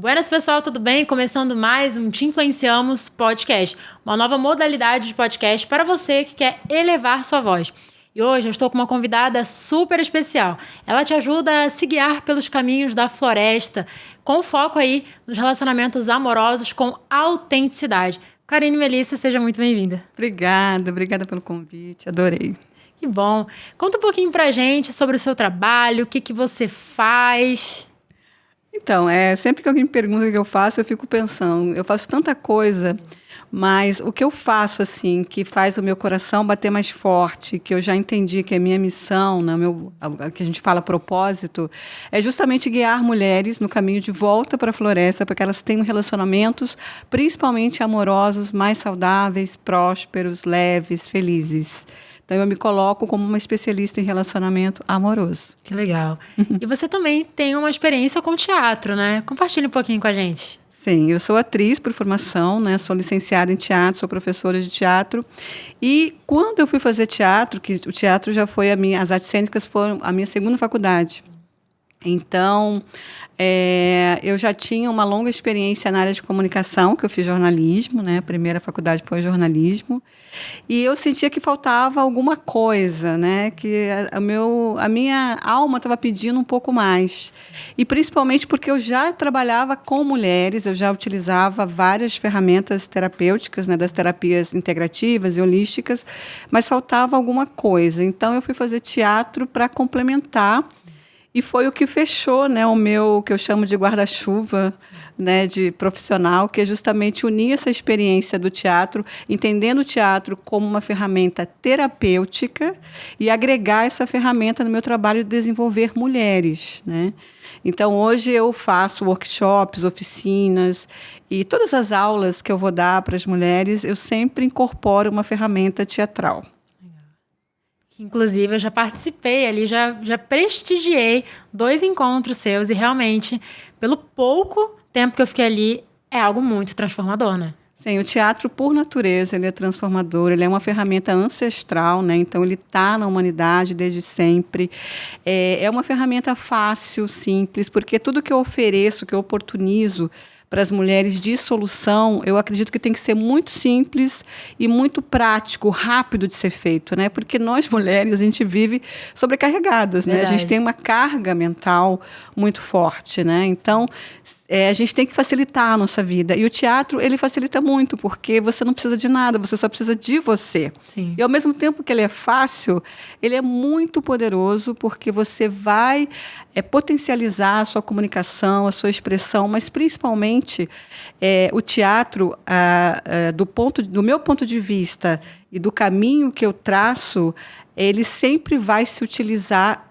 Buenas, pessoal, tudo bem? Começando mais um Te Influenciamos podcast, uma nova modalidade de podcast para você que quer elevar sua voz. E hoje eu estou com uma convidada super especial. Ela te ajuda a se guiar pelos caminhos da floresta, com foco aí nos relacionamentos amorosos com autenticidade. Karine Melissa, seja muito bem-vinda. Obrigada pelo convite, adorei. Que bom. Conta um pouquinho pra gente sobre o seu trabalho, o que você faz. Então, sempre que alguém me pergunta o que eu faço, eu fico pensando, eu faço tanta coisa, mas o que eu faço, assim, que faz o meu coração bater mais forte, que eu já entendi que é minha missão, né, que a gente fala propósito, é justamente guiar mulheres no caminho de volta para a floresta, para que elas tenham relacionamentos, principalmente amorosos, mais saudáveis, prósperos, leves, felizes. Então, eu me coloco como uma especialista em relacionamento amoroso. Que legal. E você também tem uma experiência com teatro, né? Compartilhe um pouquinho com a gente. Sim, eu sou atriz por formação, né? Sou licenciada em teatro, sou professora de teatro. E quando eu fui fazer teatro, que o teatro já foi as artes cênicas foram a minha segunda faculdade. Então, eu já tinha uma longa experiência na área de comunicação, que eu fiz jornalismo, né? A primeira faculdade foi jornalismo. E eu sentia que faltava alguma coisa, né? Que a minha alma estava pedindo um pouco mais. E principalmente porque eu já trabalhava com mulheres, eu já utilizava várias ferramentas terapêuticas, né? Das terapias integrativas e holísticas, mas faltava alguma coisa. Então, eu fui fazer teatro para complementar. E foi o que fechou, né, o meu, que eu chamo de guarda-chuva, né, de profissional, que é justamente unir essa experiência do teatro, entendendo o teatro como uma ferramenta terapêutica e agregar essa ferramenta no meu trabalho de desenvolver mulheres, né? Então, hoje eu faço workshops, oficinas e todas as aulas que eu vou dar para as mulheres, eu sempre incorporo uma ferramenta teatral. Inclusive, eu já participei ali, já prestigiei 2 encontros seus e realmente, pelo pouco tempo que eu fiquei ali, é algo muito transformador, né? Sim, o teatro, por natureza, ele é transformador, ele é uma ferramenta ancestral, né? Então ele está na humanidade desde sempre. É uma ferramenta fácil, simples, porque tudo que eu ofereço, que eu oportunizo para as mulheres de solução, eu acredito que tem que ser muito simples e muito prático, rápido de ser feito, né? Porque nós, mulheres, a gente vive sobrecarregadas, né? A gente tem uma carga mental muito forte, né? Então, a gente tem que facilitar a nossa vida. E o teatro, ele facilita muito, porque você não precisa de nada, você só precisa de você. Sim. E, ao mesmo tempo que ele é fácil, ele é muito poderoso, porque você vai potencializar a sua comunicação, a sua expressão, mas, principalmente, o teatro, do meu ponto de vista e do caminho que eu traço, ele sempre vai se utilizar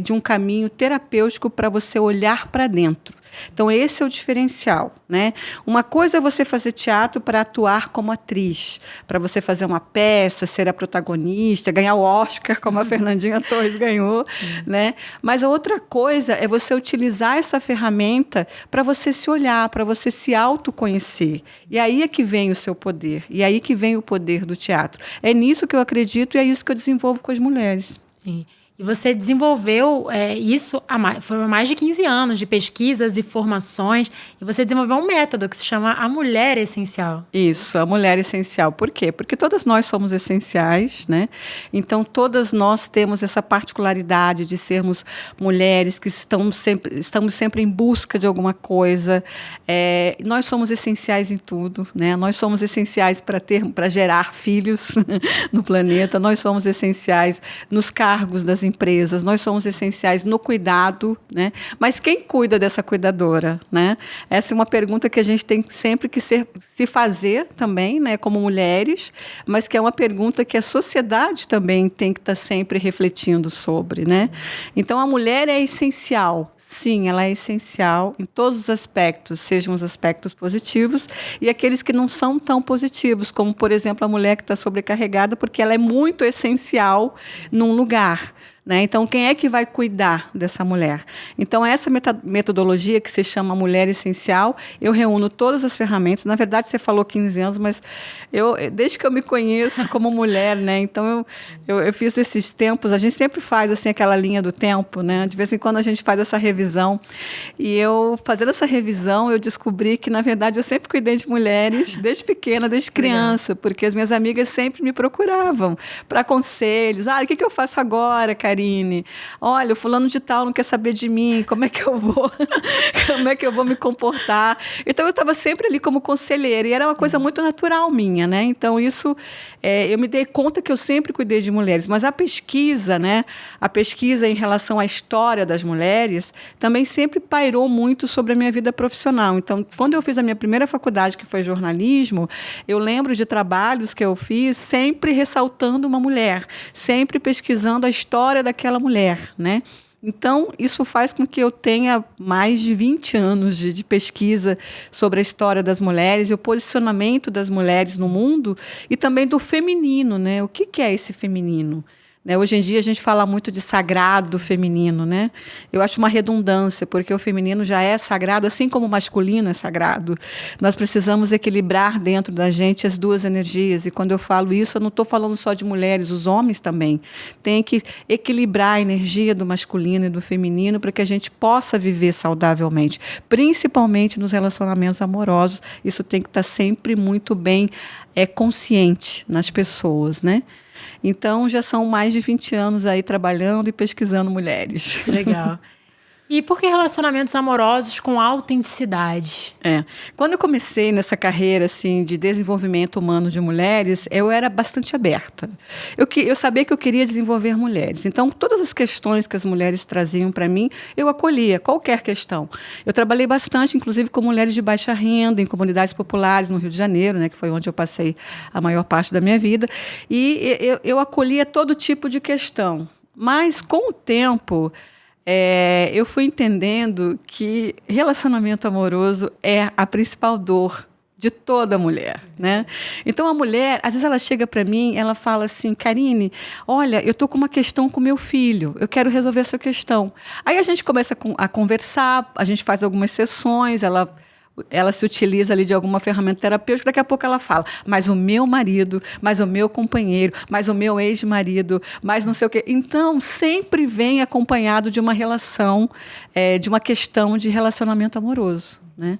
de um caminho terapêutico para você olhar para dentro. Então, esse é o diferencial, né? Uma coisa é você fazer teatro para atuar como atriz, para você fazer uma peça, ser a protagonista, ganhar o Oscar, como a Fernandinha Torres ganhou, né? Mas a outra coisa é você utilizar essa ferramenta para você se olhar, para você se autoconhecer. E aí é que vem o seu poder, e aí que vem o poder do teatro. É nisso que eu acredito e é isso que eu desenvolvo com as mulheres. Sim. E você desenvolveu isso foram mais de 15 anos de pesquisas e formações, e você desenvolveu um método que se chama A Mulher Essencial. Isso, a mulher essencial. Por quê? Porque todas nós somos essenciais, né? Então, todas nós temos essa particularidade de sermos mulheres que estamos sempre em busca de alguma coisa. Nós somos essenciais em tudo, né? Nós somos essenciais para gerar filhos no planeta, nós somos essenciais nos cargos das empresas, nós somos essenciais no cuidado, né? Mas quem cuida dessa cuidadora, né? Essa é uma pergunta que a gente tem sempre que se fazer também, né? Como mulheres, mas que é uma pergunta que a sociedade também tem que estar sempre refletindo sobre, né? Então, a mulher é essencial. Sim, ela é essencial em todos os aspectos, sejam os aspectos positivos e aqueles que não são tão positivos, como, por exemplo, a mulher que está sobrecarregada porque ela é muito essencial num lugar. né? Então, quem é que vai cuidar dessa mulher? Então, essa metodologia que se chama Mulher Essencial, eu reúno todas as ferramentas. Na verdade, você falou 15 anos, mas desde que eu me conheço como mulher, né? Então, eu fiz esses tempos. A gente sempre faz assim aquela linha do tempo, né? De vez em quando a gente faz essa revisão. E eu, fazendo essa revisão, eu descobri que, na verdade, eu sempre cuidei de mulheres desde pequena, desde criança, porque as minhas amigas sempre me procuravam para conselhos. O que eu faço agora, Karine? Olha, o fulano de tal não quer saber de mim, como é que eu vou? Como é que eu vou me comportar? Então, eu estava sempre ali como conselheira, e era uma coisa muito natural minha, né? Então, isso, eu me dei conta que eu sempre cuidei de mulheres, mas a pesquisa, né? A pesquisa em relação à história das mulheres também sempre pairou muito sobre a minha vida profissional. Então, quando eu fiz a minha primeira faculdade, que foi jornalismo, eu lembro de trabalhos que eu fiz sempre ressaltando uma mulher, sempre pesquisando a história daquela mulher, né? Então, isso faz com que eu tenha mais de 20 anos de pesquisa sobre a história das mulheres e o posicionamento das mulheres no mundo e também do feminino, né? O que é esse feminino? Né? Hoje em dia a gente fala muito de sagrado feminino, né? Eu acho uma redundância, porque o feminino já é sagrado, assim como o masculino é sagrado. Nós precisamos equilibrar dentro da gente as duas energias, e quando eu falo isso, eu não estou falando só de mulheres, os homens também. Tem que equilibrar a energia do masculino e do feminino para que a gente possa viver saudavelmente, principalmente nos relacionamentos amorosos. Isso tem que estar sempre muito bem consciente nas pessoas, né? Então, já são mais de 20 anos aí trabalhando e pesquisando mulheres. Legal. E por que relacionamentos amorosos com autenticidade? Quando eu comecei nessa carreira assim, de desenvolvimento humano de mulheres, eu era bastante aberta. Eu sabia que eu queria desenvolver mulheres. Então, todas as questões que as mulheres traziam para mim, eu acolhia, qualquer questão. Eu trabalhei bastante, inclusive, com mulheres de baixa renda, em comunidades populares no Rio de Janeiro, né, que foi onde eu passei a maior parte da minha vida. E eu acolhia todo tipo de questão. Mas, com o tempo, eu fui entendendo que relacionamento amoroso é a principal dor de toda mulher, né? Então, a mulher, às vezes ela chega para mim, ela fala assim: Karine, olha, eu estou com uma questão com meu filho, eu quero resolver essa questão. Aí a gente começa a conversar, a gente faz algumas sessões, ela se utiliza ali de alguma ferramenta terapêutica, daqui a pouco ela fala, mas o meu marido, mas o meu companheiro, mas o meu ex-marido, mas não sei o quê. Então, sempre vem acompanhado de uma relação, de uma questão de relacionamento amoroso, né?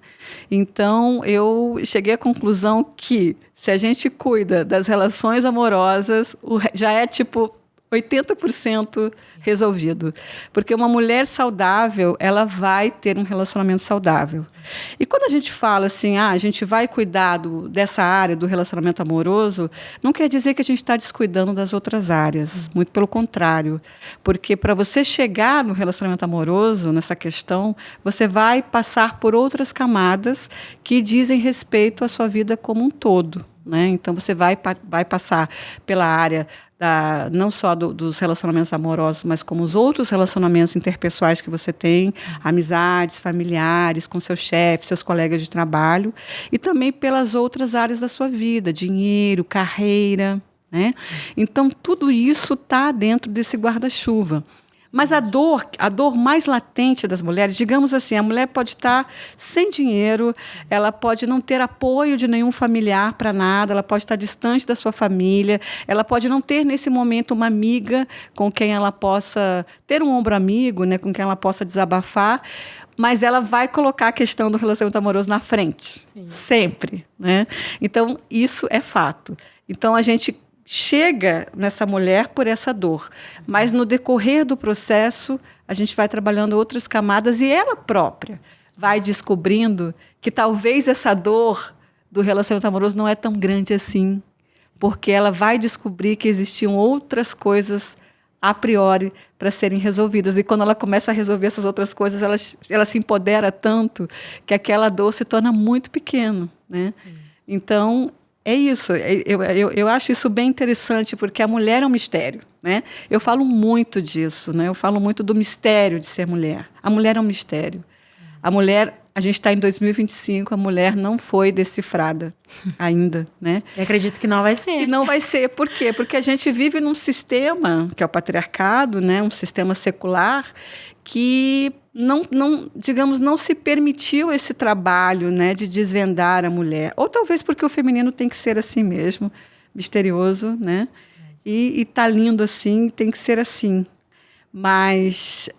Então, eu cheguei à conclusão que, se a gente cuida das relações amorosas, já é tipo 80% resolvido. Porque uma mulher saudável, ela vai ter um relacionamento saudável. E quando a gente fala assim, a gente vai cuidar dessa área do relacionamento amoroso, não quer dizer que a gente está descuidando das outras áreas. Muito pelo contrário. Porque para você chegar no relacionamento amoroso, nessa questão, você vai passar por outras camadas que dizem respeito à sua vida como um todo, né? Então, você vai passar pela área não só dos relacionamentos amorosos, mas como os outros relacionamentos interpessoais que você tem, amizades, familiares, com seu chefe, seus colegas de trabalho, e também pelas outras áreas da sua vida, dinheiro, carreira, né? Então, tudo isso está dentro desse guarda-chuva. Mas a dor mais latente das mulheres, digamos assim, a mulher pode estar sem dinheiro, ela pode não ter apoio de nenhum familiar para nada, ela pode estar distante da sua família, ela pode não ter nesse momento uma amiga com quem ela possa ter um ombro amigo, né, com quem ela possa desabafar, mas ela vai colocar a questão do relacionamento amoroso na frente, Sim. Sempre, né? Então, isso é fato. Então, a gente chega nessa mulher por essa dor, mas no decorrer do processo a gente vai trabalhando outras camadas e ela própria vai descobrindo que talvez essa dor do relacionamento amoroso não é tão grande assim, porque ela vai descobrir que existiam outras coisas a priori para serem resolvidas, e quando ela começa a resolver essas outras coisas, ela se empodera tanto que aquela dor se torna muito pequena, né? Então, é isso, eu acho isso bem interessante, porque a mulher é um mistério, né? Eu falo muito disso, né? Eu falo muito do mistério de ser mulher. A mulher é um mistério. A mulher a gente está em 2025, a mulher não foi decifrada ainda, né? Eu acredito que não vai ser. E não vai ser. Por quê? Porque a gente vive num sistema, que é o patriarcado, né? Um sistema secular, que digamos, não se permitiu esse trabalho, né, de desvendar a mulher. Ou talvez porque o feminino tem que ser assim mesmo, misterioso, né? E tá lindo assim, tem que ser assim. Mas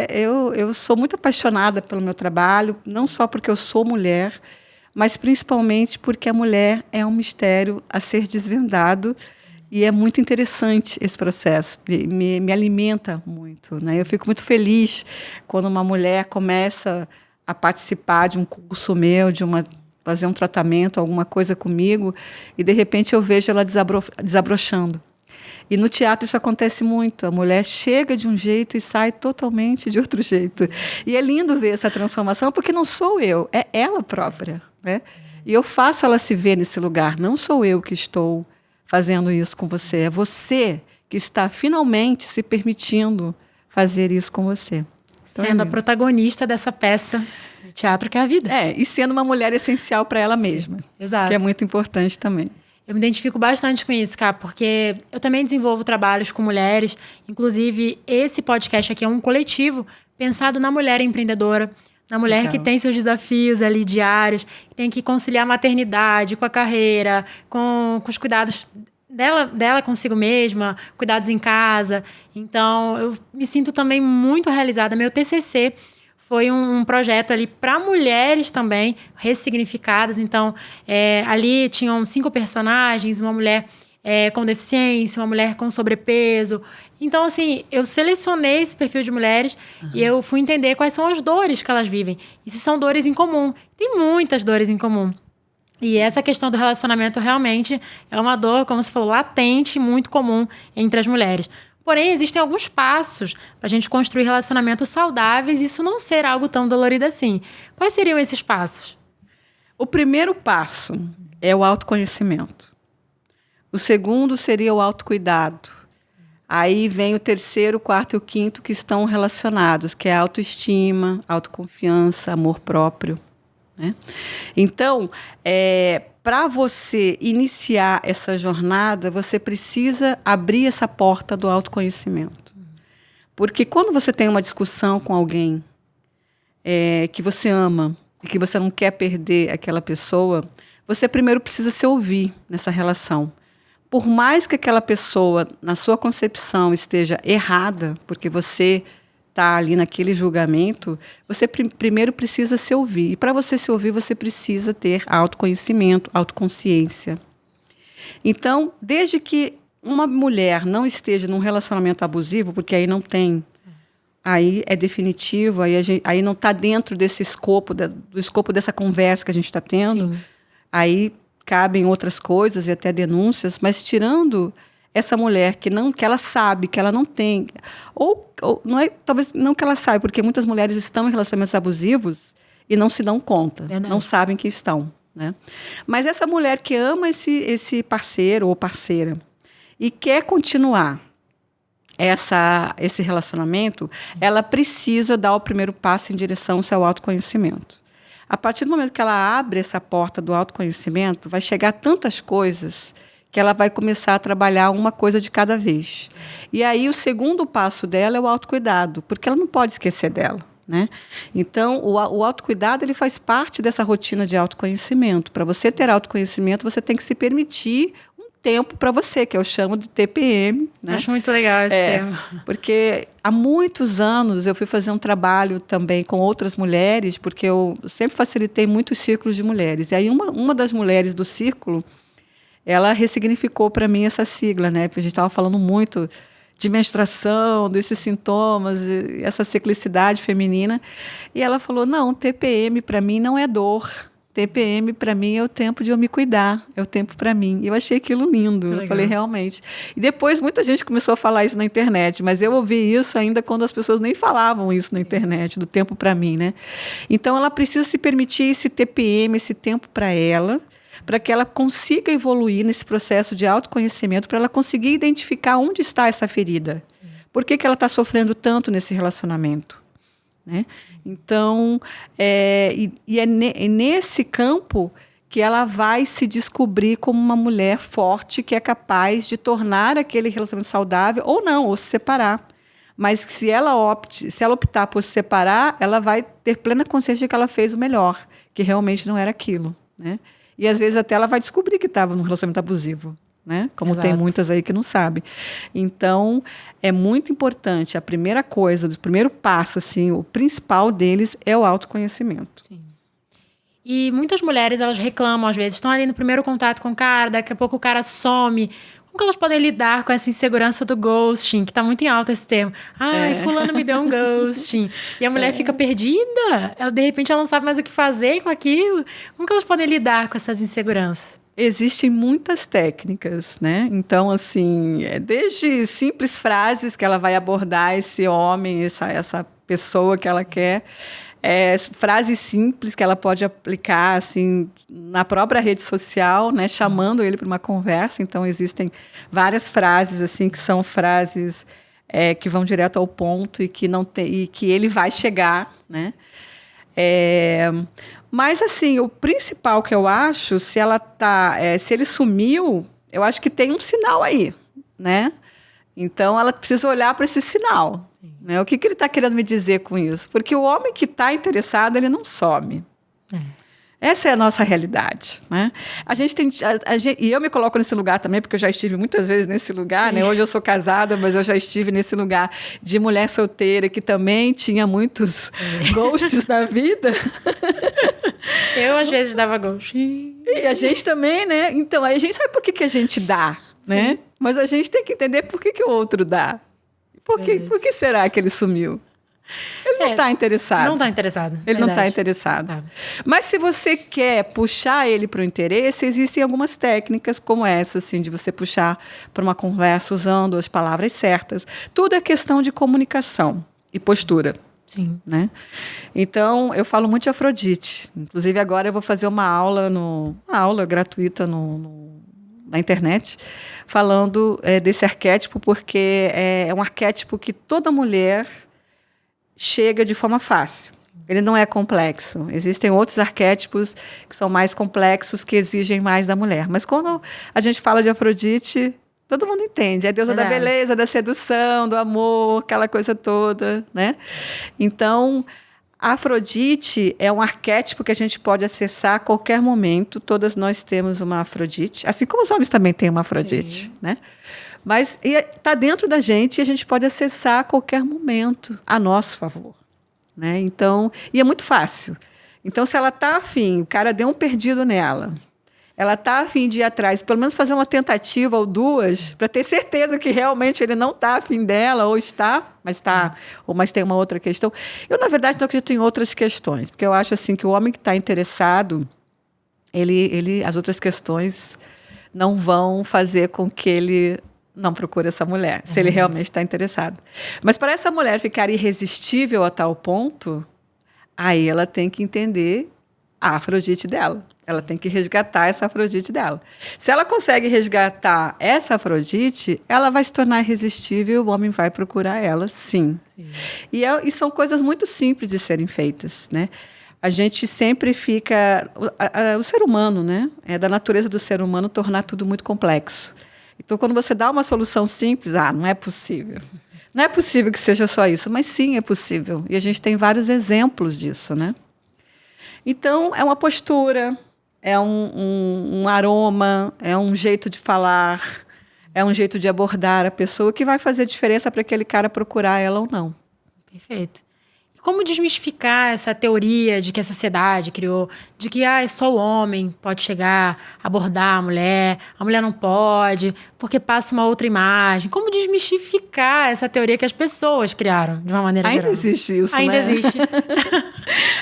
eu sou muito apaixonada pelo meu trabalho, não só porque eu sou mulher, mas principalmente porque a mulher é um mistério a ser desvendado. E é muito interessante esse processo, me alimenta muito, né? Eu fico muito feliz quando uma mulher começa a participar de um curso meu, fazer um tratamento, alguma coisa comigo, e de repente eu vejo ela desabrochando. E no teatro isso acontece muito. A mulher chega de um jeito e sai totalmente de outro jeito. E é lindo ver essa transformação, porque não sou eu, é ela própria, né? E eu faço ela se ver nesse lugar, não sou eu que estou fazendo isso com você. É você que está finalmente se permitindo fazer isso com você. Então, sendo a protagonista dessa peça de teatro que é a vida. E sendo uma mulher essencial para ela mesma. Exato. Que é muito importante também. Eu me identifico bastante com isso, Cá, porque eu também desenvolvo trabalhos com mulheres. Inclusive, esse podcast aqui é um coletivo pensado na mulher empreendedora, na mulher que tem seus desafios ali diários, que tem que conciliar a maternidade com a carreira, com os cuidados dela consigo mesma, cuidados em casa. Então, eu me sinto também muito realizada. Meu TCC foi um projeto ali para mulheres também, ressignificadas. Então, ali tinham 5 personagens, uma mulher com deficiência, uma mulher com sobrepeso. Então, assim, eu selecionei esse perfil de mulheres e eu fui entender quais são as dores que elas vivem. E se são dores em comum. Tem muitas dores em comum. E essa questão do relacionamento realmente é uma dor, como você falou, latente, muito comum entre as mulheres. Porém, existem alguns passos para a gente construir relacionamentos saudáveis e isso não ser algo tão dolorido assim. Quais seriam esses passos? O primeiro passo é o autoconhecimento. O segundo seria o autocuidado. Aí vem o terceiro, o quarto e o quinto que estão relacionados, que é a autoestima, autoconfiança, amor próprio, né? Então, para você iniciar essa jornada, você precisa abrir essa porta do autoconhecimento. Porque quando você tem uma discussão com alguém que você ama e que você não quer perder aquela pessoa, você primeiro precisa se ouvir nessa relação. Por mais que aquela pessoa, na sua concepção, esteja errada, porque você está ali naquele julgamento, você primeiro precisa se ouvir. E para você se ouvir, você precisa ter autoconhecimento, autoconsciência. Então, desde que uma mulher não esteja num relacionamento abusivo, porque aí não tem, aí é definitivo, aí não está dentro desse escopo, do escopo dessa conversa que a gente está tendo, aí cabem outras coisas e até denúncias, mas tirando essa mulher que ela sabe que ela não tem, ou não é, talvez não que ela saiba, porque muitas mulheres estão em relacionamentos abusivos e não se dão conta, não sabem que estão, né? Mas essa mulher que ama esse parceiro ou parceira e quer continuar esse relacionamento, ela precisa dar o primeiro passo em direção ao seu autoconhecimento. A partir do momento que ela abre essa porta do autoconhecimento, vai chegar tantas coisas que ela vai começar a trabalhar uma coisa de cada vez. E aí o segundo passo dela é o autocuidado, porque ela não pode esquecer dela, né? Então, o autocuidado ele faz parte dessa rotina de autoconhecimento. Para você ter autoconhecimento, você tem que se permitir um tempo para você, que eu chamo de TPM, né? Acho muito legal esse termo. Porque há muitos anos eu fui fazer um trabalho também com outras mulheres, porque eu sempre facilitei muitos círculos de mulheres. E aí uma das mulheres do círculo, ela ressignificou para mim essa sigla, né? Porque a gente estava falando muito de menstruação, desses sintomas, essa ciclicidade feminina. E ela falou, não, TPM para mim não é dor. TPM para mim é o tempo de eu me cuidar, é o tempo para mim. E eu achei aquilo lindo, eu falei, realmente. E depois muita gente começou a falar isso na internet, mas eu ouvi isso ainda quando as pessoas nem falavam isso na internet, do tempo para mim, né? Então ela precisa se permitir esse TPM, esse tempo para ela, para que ela consiga evoluir nesse processo de autoconhecimento, para ela conseguir identificar onde está essa ferida. Sim. Por que ela está sofrendo tanto nesse relacionamento? né? Então, é nesse campo que ela vai se descobrir como uma mulher forte que é capaz de tornar aquele relacionamento saudável ou não, ou se separar. Mas se ela optar por se separar, ela vai ter plena consciência de que ela fez o melhor, que realmente não era aquilo, né? E às vezes até ela vai descobrir que estava num relacionamento abusivo, né? Como Exato. tem muitas aí que não sabem. Então, é muito importante. A primeira coisa, o primeiro passo, assim, o principal deles é o autoconhecimento. Sim. E muitas mulheres, elas reclamam, às vezes, estão ali no primeiro contato com o cara, daqui a pouco o cara some. Como que elas podem lidar com essa insegurança do ghosting, que está muito em alta esse termo? Ai, fulano me deu um ghosting. E a mulher fica perdida. Ela, de repente, ela não sabe mais o que fazer com aquilo. Como que elas podem lidar com essas inseguranças? Existem muitas técnicas, né? Então, assim, desde simples frases que ela vai abordar esse homem, essa pessoa que ela quer, frases simples que ela pode aplicar assim na própria rede social, né, chamando ele para uma conversa. Então existem várias frases assim que são frases que vão direto ao ponto e que não tem, e que ele vai chegar, né? Mas assim, o principal que eu acho, se ele sumiu, eu acho que tem um sinal aí, né? Então ela precisa olhar para esse sinal. Né? O que ele está querendo me dizer com isso? Porque o homem que está interessado, ele não some. Essa é a nossa realidade, né? E eu me coloco nesse lugar também, porque eu já estive muitas vezes nesse lugar, né? Hoje eu sou casada, mas eu já estive nesse lugar de mulher solteira, que também tinha muitos ghosts na vida. Eu, às vezes, dava ghost. E a gente também, né? Então, a gente sabe por que a gente dá, né? Mas a gente tem que entender por que o outro dá. Por que será que ele sumiu? Ele não está interessado. Não está interessado. Ele não está interessado. Tá. Mas se você quer puxar ele para o interesse, existem algumas técnicas como essa, assim, de você puxar para uma conversa usando as palavras certas. Tudo é questão de comunicação e postura. Sim. Né? Então, eu falo muito de Afrodite. Inclusive, agora eu vou fazer uma aula gratuita na internet, falando desse arquétipo, porque é um arquétipo que toda mulher chega de forma fácil. Ele não é complexo. Existem outros arquétipos que são mais complexos, que exigem mais da mulher. Mas quando a gente fala de Afrodite, todo mundo entende. É a deusa da beleza, da sedução, do amor, aquela coisa toda, né? Então, a Afrodite é um arquétipo que a gente pode acessar a qualquer momento. Todas nós temos uma Afrodite, assim como os homens também têm uma Afrodite, né? Mas está dentro da gente e a gente pode acessar a qualquer momento, a nosso favor, né? Então, e é muito fácil. Então, se ela está afim, o cara deu um perdido nela, ela está afim de ir atrás, pelo menos fazer uma tentativa ou duas, para ter certeza que realmente ele não está afim dela, ou está, mas tem uma outra questão. Eu, na verdade, não acredito em outras questões, porque eu acho assim que o homem que está interessado, as outras questões não vão fazer com que ele não procure essa mulher, se ele realmente está interessado. Mas para essa mulher ficar irresistível a tal ponto, aí ela tem que entender a Afrodite dela. Ela tem que resgatar essa Afrodite dela. Se ela consegue resgatar essa Afrodite, ela vai se tornar irresistível, o homem vai procurar ela, sim. E são coisas muito simples de serem feitas, né? A gente sempre fica... O ser humano, né? É da natureza do ser humano tornar tudo muito complexo. Então, quando você dá uma solução simples, não é possível. Não é possível que seja só isso, mas sim é possível. E a gente tem vários exemplos disso, né? Então, é uma postura, é um aroma, é um jeito de falar, é um jeito de abordar a pessoa que vai fazer diferença para aquele cara procurar ela ou não. Perfeito. Como desmistificar essa teoria de que a sociedade criou, de que só o homem pode chegar, abordar a mulher não pode, porque passa uma outra imagem. Como desmistificar essa teoria que as pessoas criaram, de uma maneira geral? Ainda existe isso, ainda né? existe.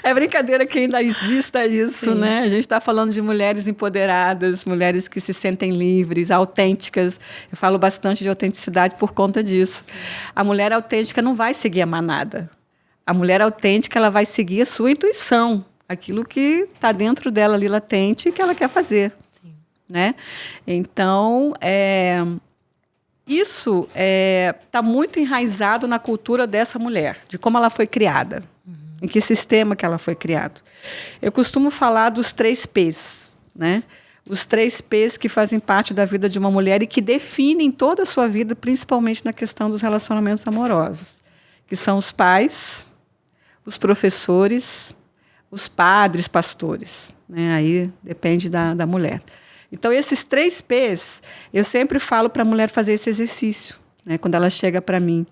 É brincadeira que ainda exista isso, sim, né? A gente está falando de mulheres empoderadas, mulheres que se sentem livres, autênticas. Eu falo bastante de autenticidade por conta disso. A mulher autêntica não vai seguir a manada. A mulher autêntica, ela vai seguir a sua intuição, aquilo que está dentro dela ali latente e que ela quer fazer. Sim. Né? Então, isso está muito enraizado na cultura dessa mulher, de como ela foi criada. Em que sistema que ela foi criada? Eu costumo falar dos 3 P's, né? Os 3 P's que fazem parte da vida de uma mulher e que definem toda a sua vida, principalmente na questão dos relacionamentos amorosos, que são os pais, os professores, os padres, pastores, né? Aí depende da mulher. Então, esses 3 P's, eu sempre falo para a mulher fazer esse exercício, né? Quando ela chega para mim,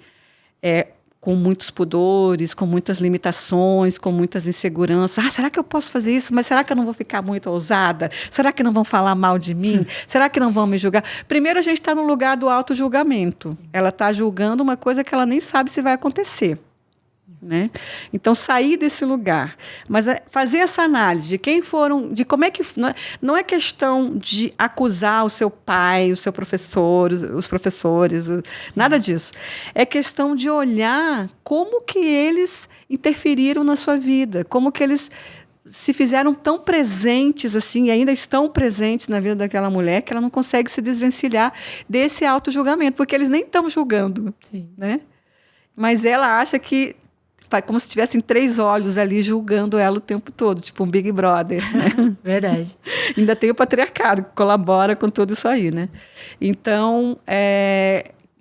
com muitos pudores, com muitas limitações, com muitas inseguranças. Será que eu posso fazer isso? Mas será que eu não vou ficar muito ousada? Será que não vão falar mal de mim? Será que não vão me julgar? Primeiro, a gente está no lugar do auto-julgamento. Ela está julgando uma coisa que ela nem sabe se vai acontecer. Né? Então, sair desse lugar. Mas fazer essa análise de quem foram, de como é que... Não é questão de acusar o seu pai, o seu professor, os professores, nada disso. É questão de olhar como que eles interferiram na sua vida, como que eles se fizeram tão presentes assim, e ainda estão presentes na vida daquela mulher, que ela não consegue se desvencilhar desse auto-julgamento, porque eles nem estão julgando. Sim. Né? Mas ela acha que como se tivessem 3 olhos ali julgando ela o tempo todo, tipo um Big Brother. Né? Verdade. Ainda tem o patriarcado que colabora com tudo isso aí, né? Então,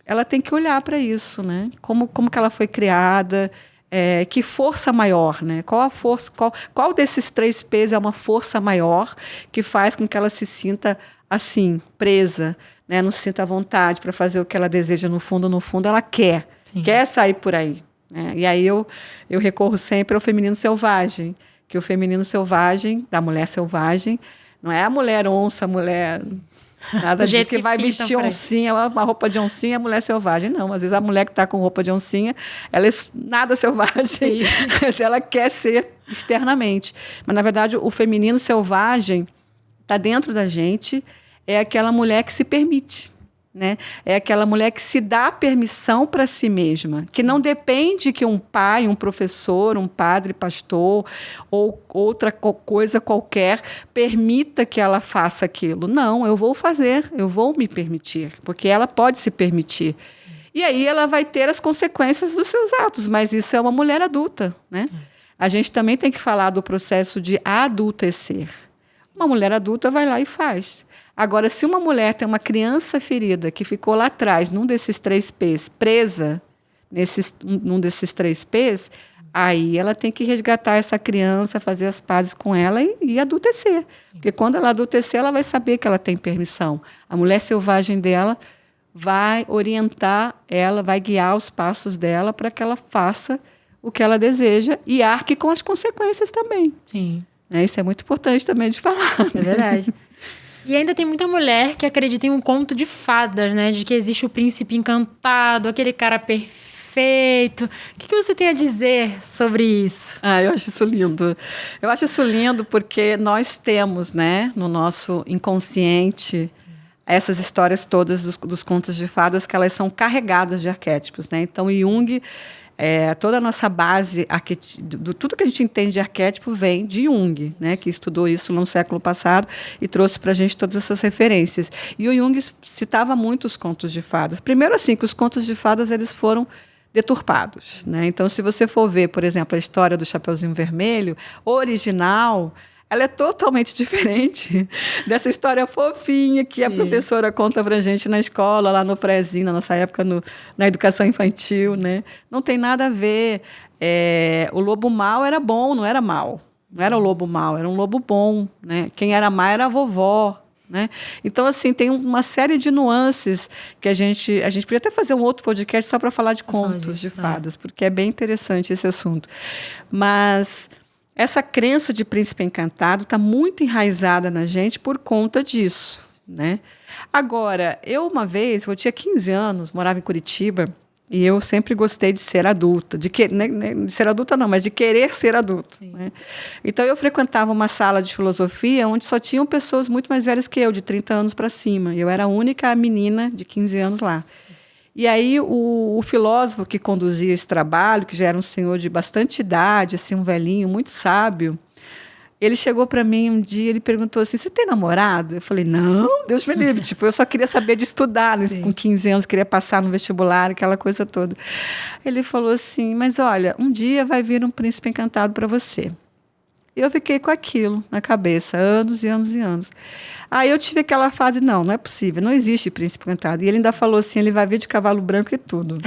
ela tem que olhar para isso, né? Como que ela foi criada, que força maior, né? Qual a força, qual desses 3 P's é uma força maior que faz com que ela se sinta assim, presa, né? Não se sinta à vontade para fazer o que ela deseja no fundo ela quer. Sim. Quer sair por aí. E aí eu recorro sempre ao feminino selvagem, que o feminino selvagem, da mulher selvagem, não é a mulher onça, a mulher... Nada disso que vai vestir oncinha, uma roupa de oncinha, a mulher selvagem. Não, às vezes a mulher que está com roupa de oncinha, ela é nada selvagem, mas ela quer ser externamente. Mas, na verdade, o feminino selvagem está dentro da gente, é aquela mulher que se permite. Né? É aquela mulher que se dá permissão para si mesma, que não depende que um pai, um professor, um padre, pastor ou outra coisa qualquer permita que ela faça aquilo. Não, eu vou fazer, eu vou me permitir, porque ela pode se permitir. E aí ela vai ter as consequências dos seus atos, mas isso é uma mulher adulta. Né? A gente também tem que falar do processo de adultecer. Uma mulher adulta vai lá e faz. Agora, se uma mulher tem uma criança ferida que ficou lá atrás, num desses 3 P's, presa num desses 3 P's, aí ela tem que resgatar essa criança, fazer as pazes com ela e adultecer. Porque quando ela adultecer, ela vai saber que ela tem permissão. A mulher selvagem dela vai orientar ela, vai guiar os passos dela para que ela faça o que ela deseja e arque com as consequências também. Sim. Isso é muito importante também de falar. É verdade. E ainda tem muita mulher que acredita em um conto de fadas, né? De que existe o príncipe encantado, aquele cara perfeito. O que você tem a dizer sobre isso? Eu acho isso lindo. Eu acho isso lindo porque nós temos, né, no nosso inconsciente, essas histórias todas dos contos de fadas, que elas são carregadas de arquétipos, né? Então, Jung... toda a nossa base, tudo que a gente entende de arquétipo vem de Jung, né, que estudou isso no século passado e trouxe para a gente todas essas referências. E o Jung citava muito os contos de fadas. Primeiro, assim, que os contos de fadas eles foram deturpados. Né? Então, se você for ver, por exemplo, a história do Chapeuzinho Vermelho, original... ela é totalmente diferente dessa história fofinha que a professora conta para a gente na escola, lá no prézinho, na nossa época, na educação infantil. Né? Não tem nada a ver. O lobo mau era bom, não era mau. Não era o lobo mau, era um lobo bom. Né? Quem era má era a vovó. Né? Então, assim, tem uma série de nuances que a gente podia até fazer um outro podcast só para falar de contos de fadas, porque é bem interessante esse assunto. Mas... essa crença de príncipe encantado está muito enraizada na gente por conta disso. Né? Agora, eu tinha 15 anos, morava em Curitiba, e eu sempre gostei de ser adulta. De ser adulta não, mas de querer ser adulta. Né? Então, eu frequentava uma sala de filosofia onde só tinham pessoas muito mais velhas que eu, de 30 anos para cima. Eu era a única menina de 15 anos lá. E aí o filósofo que conduzia esse trabalho, que já era um senhor de bastante idade, assim, um velhinho muito sábio, Ele chegou para mim um dia, ele perguntou assim, você tem namorado? Eu falei, não, Deus me livre. Tipo, eu só queria saber de estudar, né? Com 15 anos, queria passar no vestibular, aquela coisa toda. Ele falou assim, mas olha, um dia vai vir um príncipe encantado para você. E eu fiquei com aquilo na cabeça, anos e anos e anos. Aí eu tive aquela fase, não é possível, não existe príncipe encantado. E ele ainda falou assim, ele vai vir de cavalo branco e tudo.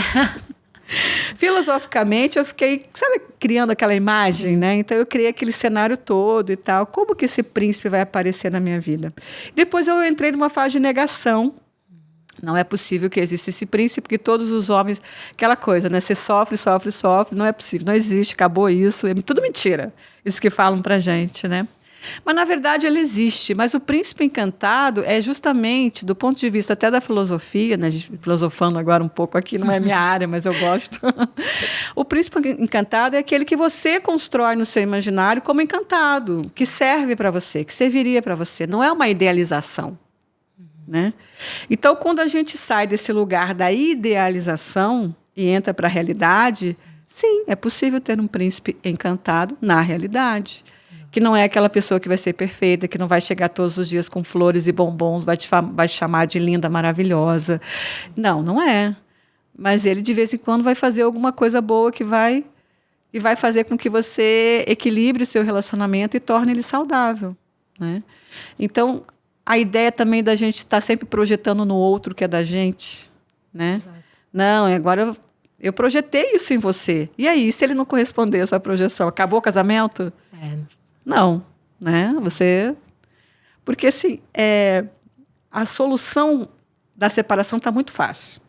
Filosoficamente, eu fiquei, sabe, criando aquela imagem, né? Então, eu criei aquele cenário todo e tal. Como que esse príncipe vai aparecer na minha vida? Depois, eu entrei numa fase de negação. Não é possível que exista esse príncipe, porque todos os homens... Aquela coisa, né? Você sofre, sofre, sofre. Não é possível, não existe, acabou isso. É tudo mentira, isso que falam pra gente, né? Mas, na verdade, ele existe. Mas o príncipe encantado é justamente, do ponto de vista até da filosofia, né? Filosofando agora um pouco aqui, não é minha área, mas eu gosto. O príncipe encantado é aquele que você constrói no seu imaginário como encantado, que serve para você, que serviria para você. Não é uma idealização. Né? Então, quando a gente sai desse lugar da idealização e entra para a realidade, sim, é possível ter um príncipe encantado na realidade. Que não é aquela pessoa que vai ser perfeita, que não vai chegar todos os dias com flores e bombons, vai te chamar de linda, maravilhosa. Não é. Mas ele, de vez em quando, vai fazer alguma coisa boa que vai fazer com que você equilibre o seu relacionamento e torne ele saudável. Né? Então, a ideia também da gente estar sempre projetando no outro que é da gente. Né? Não, agora eu projetei isso em você. E aí, se ele não corresponder à sua projeção, acabou o casamento? Não, né? Porque assim, a solução da separação está muito fácil.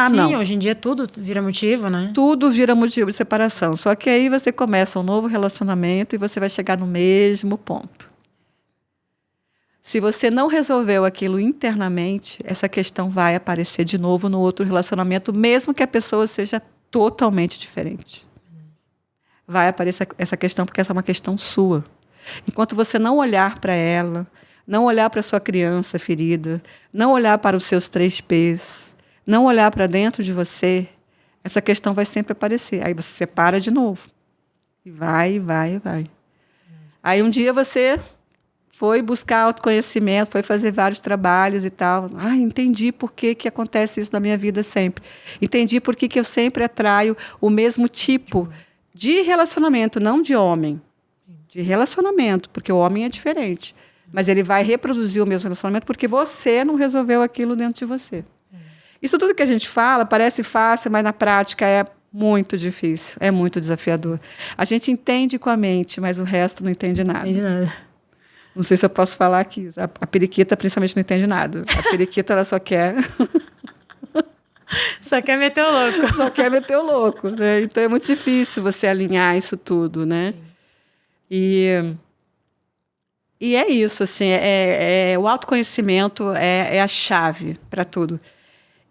Sim, não. Hoje em dia tudo vira motivo, né? Tudo vira motivo de separação. Só que aí você começa um novo relacionamento e você vai chegar no mesmo ponto. Se você não resolveu aquilo internamente, essa questão vai aparecer de novo no outro relacionamento, mesmo que a pessoa seja totalmente diferente. Vai aparecer essa questão, porque essa é uma questão sua. Enquanto você não olhar para ela, não olhar para a sua criança ferida, não olhar para os seus 3 P's, não olhar para dentro de você, essa questão vai sempre aparecer. Aí você separa de novo. E vai. Aí um dia você foi buscar autoconhecimento, foi fazer vários trabalhos e tal. Entendi por que acontece isso na minha vida sempre. Entendi por que eu sempre atraio o mesmo tipo de relacionamento, não de homem. De relacionamento, porque o homem é diferente. Mas ele vai reproduzir o mesmo relacionamento porque você não resolveu aquilo dentro de você. Isso tudo que a gente fala parece fácil, mas na prática é muito difícil, é muito desafiador. A gente entende com a mente, mas o resto não entende nada. Entende nada. Não sei se eu posso falar aqui. A periquita, principalmente, não entende nada. A periquita, ela só quer... Só quer meter o louco. Só quer meter o louco, né? Então, é muito difícil você alinhar isso tudo, né? E é isso, assim, o autoconhecimento é a chave para tudo.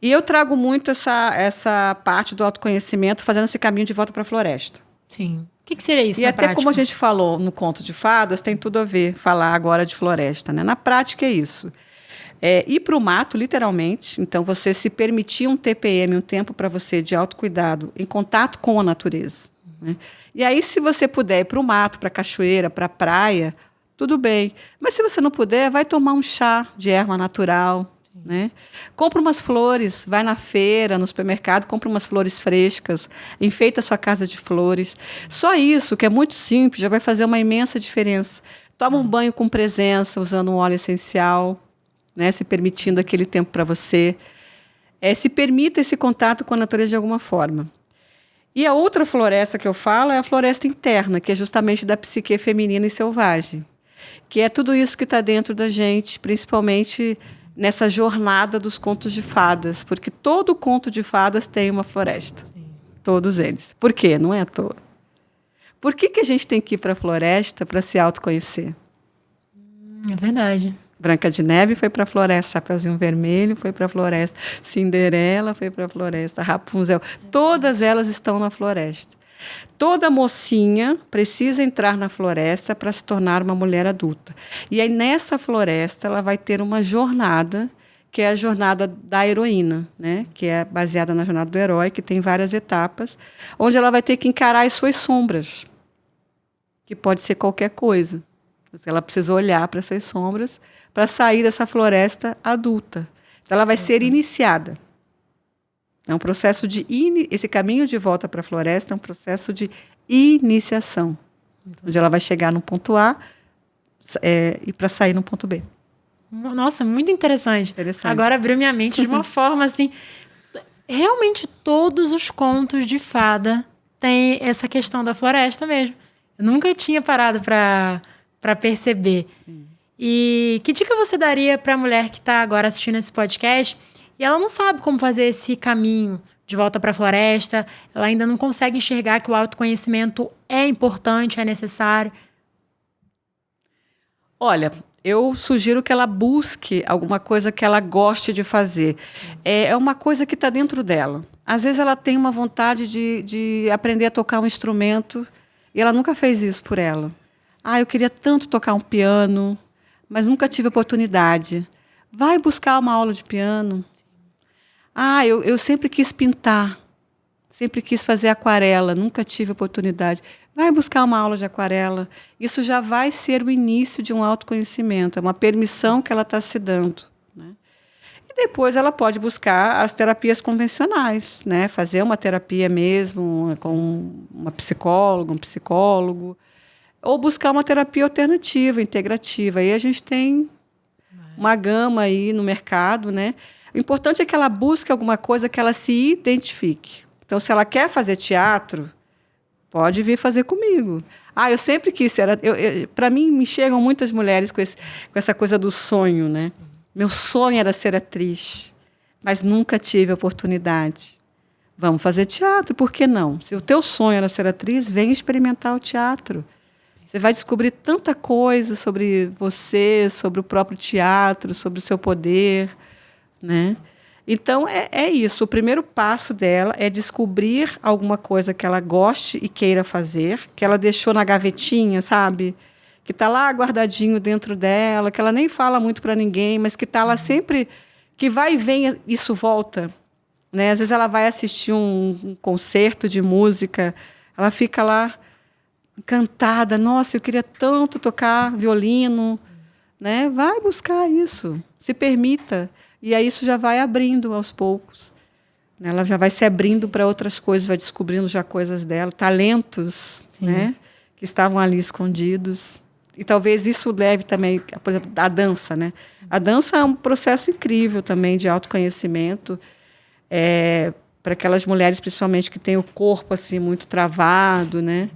E eu trago muito essa parte do autoconhecimento fazendo esse caminho de volta para a floresta. Sim. O que seria isso e na até prática? Como a gente falou no Conto de Fadas, tem tudo a ver falar agora de floresta. Né? Na prática é isso. Ir para o mato, literalmente. Então, você se permitir um TPM, um tempo para você de autocuidado, em contato com a natureza. Né? E aí, se você puder ir para o mato, para a cachoeira, para a praia, tudo bem. Mas se você não puder, vai tomar um chá de erva natural. Né? Compra umas flores, vai na feira, no supermercado, compra umas flores frescas, enfeita a sua casa de flores. Só isso, que é muito simples, já vai fazer uma imensa diferença. Toma um banho com presença, usando um óleo essencial, né? Se permitindo aquele tempo para você. Se permita esse contato com a natureza de alguma forma. E a outra floresta que eu falo é a floresta interna, que é justamente da psique feminina e selvagem, que é tudo isso que está dentro da gente, principalmente nessa jornada dos contos de fadas, porque todo conto de fadas tem uma floresta. Sim. Todos eles. Por quê? Não é à toa. Por que a gente tem que ir para a floresta para se autoconhecer? É verdade. Branca de Neve foi para a floresta, Chapeuzinho Vermelho foi para a floresta, Cinderela foi para a floresta, Rapunzel, todas elas estão na floresta. Toda mocinha precisa entrar na floresta para se tornar uma mulher adulta. E aí, nessa floresta, ela vai ter uma jornada, que é a jornada da heroína, né? Que é baseada na jornada do herói, que tem várias etapas, onde ela vai ter que encarar as suas sombras, que pode ser qualquer coisa. Ela precisa olhar para essas sombras para sair dessa floresta adulta. Então, ela vai ser iniciada. É um processo de... Esse caminho de volta para a floresta é um processo de iniciação. Onde ela vai chegar no ponto A e para sair no ponto B. Nossa, muito interessante. Agora abriu minha mente de uma forma assim... Realmente todos os contos de fada têm essa questão da floresta mesmo. Eu nunca tinha parado para perceber. Sim. E que dica você daria para a mulher que está agora assistindo esse podcast e ela não sabe como fazer esse caminho de volta para a floresta, ela ainda não consegue enxergar que o autoconhecimento é importante, é necessário? Olha, eu sugiro que ela busque alguma coisa que ela goste de fazer. É uma coisa que está dentro dela. Às vezes ela tem uma vontade de aprender a tocar um instrumento e ela nunca fez isso por ela. Eu queria tanto tocar um piano, mas nunca tive oportunidade. Vai buscar uma aula de piano. Eu sempre quis pintar, sempre quis fazer aquarela, nunca tive oportunidade. Vai buscar uma aula de aquarela. Isso já vai ser o início de um autoconhecimento, é uma permissão que ela está se dando, né? E depois ela pode buscar as terapias convencionais, né? Fazer uma terapia mesmo com uma psicóloga, um psicólogo, ou buscar uma terapia alternativa, integrativa. Aí a gente tem uma gama aí no mercado, né? O importante é que ela busque alguma coisa que ela se identifique. Então, se ela quer fazer teatro, pode vir fazer comigo. Eu sempre quis. Para mim, me chegam muitas mulheres com essa coisa do sonho, né? Meu sonho era ser atriz, mas nunca tive a oportunidade. Vamos fazer teatro, por que não? Se o teu sonho era ser atriz, vem experimentar o teatro. Você vai descobrir tanta coisa sobre você, sobre o próprio teatro, sobre o seu poder, né? Então, é isso. O primeiro passo dela é descobrir alguma coisa que ela goste e queira fazer, que ela deixou na gavetinha, sabe? Que está lá guardadinho dentro dela, que ela nem fala muito para ninguém, mas que está lá sempre, que vai e vem, isso volta, né? Às vezes ela vai assistir um concerto de música, ela fica lá encantada. Nossa, eu queria tanto tocar violino, né? Vai buscar isso, se permita. E aí isso já vai abrindo aos poucos. Ela já vai se abrindo para outras coisas, vai descobrindo já coisas dela, talentos, né, que estavam ali escondidos. E talvez isso leve também, por exemplo, à dança, né? A dança é um processo incrível também de autoconhecimento, para aquelas mulheres, principalmente, que têm o corpo assim, muito travado, né?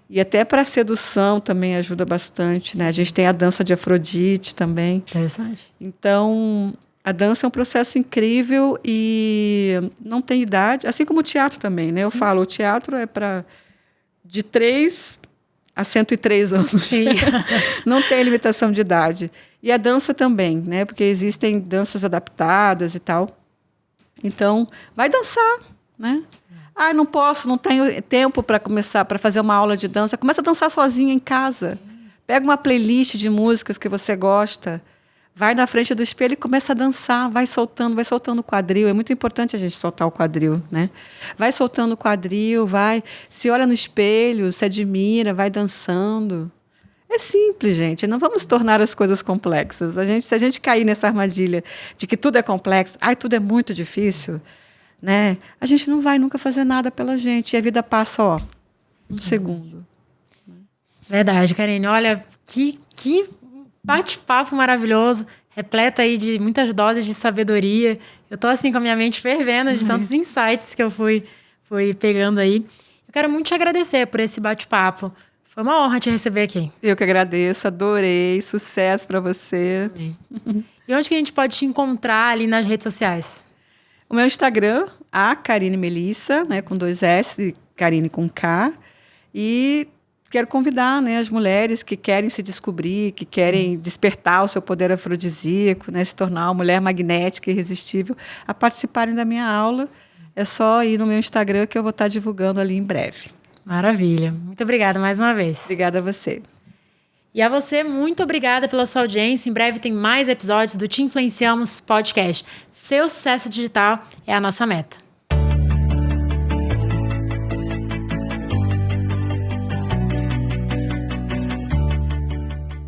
E até para a sedução também ajuda bastante, né? A gente tem a dança de Afrodite também. Interessante. Então, a dança é um processo incrível e não tem idade, assim como o teatro também, né? Eu falo, o teatro é para de 3 a 103 anos. Não tem limitação de idade. E a dança também, né? Porque existem danças adaptadas e tal. Então, vai dançar, né? Não posso, não tenho tempo para começar, para fazer uma aula de dança. Começa a dançar sozinha em casa. Pega uma playlist de músicas que você gosta. Vai na frente do espelho e começa a dançar, vai soltando o quadril. É muito importante a gente soltar o quadril, né? Vai soltando o quadril, se olha no espelho, se admira, vai dançando. É simples, gente. Não vamos tornar as coisas complexas. Se a gente cair nessa armadilha de que tudo é complexo, tudo é muito difícil, né? A gente não vai nunca fazer nada pela gente. E a vida passa, um segundo. Verdade, Karine. Olha, que bate-papo maravilhoso, repleto aí de muitas doses de sabedoria. Eu tô assim com a minha mente fervendo de tantos insights que eu fui pegando aí. Eu quero muito te agradecer por esse bate-papo. Foi uma honra te receber aqui. Eu que agradeço, adorei. Sucesso para você. E onde que a gente pode te encontrar ali nas redes sociais? O meu Instagram, a Karine Melissa, né, com 2 S, Karine com K. E quero convidar, né, as mulheres que querem se descobrir, que querem despertar o seu poder afrodisíaco, né, se tornar uma mulher magnética e irresistível, a participarem da minha aula. É só ir no meu Instagram que eu vou estar divulgando ali em breve. Maravilha. Muito obrigada mais uma vez. Obrigada a você. E a você, muito obrigada pela sua audiência. Em breve tem mais episódios do Te Influenciamos Podcast. Seu sucesso digital é a nossa meta.